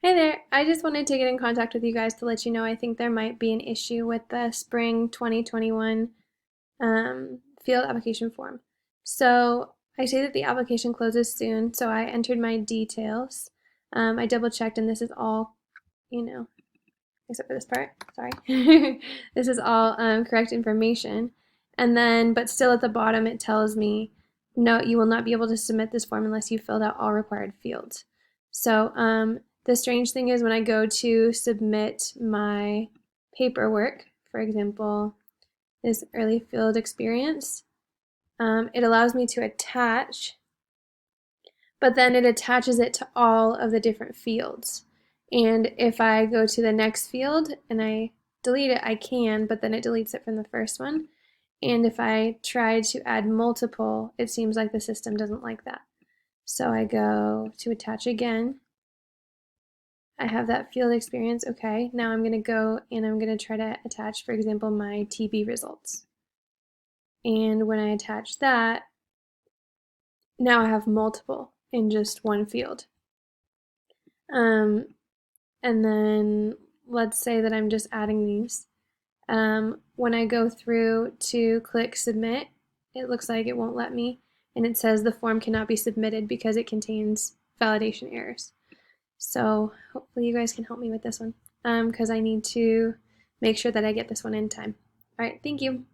Hi there. I just wanted to get in contact with you guys to let you know I think there might be an issue with the spring 2021 field application form. So I say that the application closes soon, so I entered my details. I double checked, and this is all, you know, except for this part. Sorry. This is all correct information. And then, but still at the bottom, it tells me, no, you will not be able to submit this form unless you filled out all required fields. So the strange thing is when I go to submit my paperwork, for example, this early field experience, it allows me to attach, but then it attaches it to all of the different fields. And if I go to the next field and I delete it, I can, but then it deletes it from the first one. And if I try to add multiple, it seems like the system doesn't like that. So I go to attach again. I have that field experience. Okay, now I'm going to go and I'm going to try to attach, for example, my TB results. And when I attach that, now I have multiple in just one field. Um, and then let's say that I'm just adding these. When I go through to click submit, it looks like it won't let me, and it says the form cannot be submitted because it contains validation errors. So hopefully you guys can help me with this one because I need to make sure that I get this one in time. All right, thank you.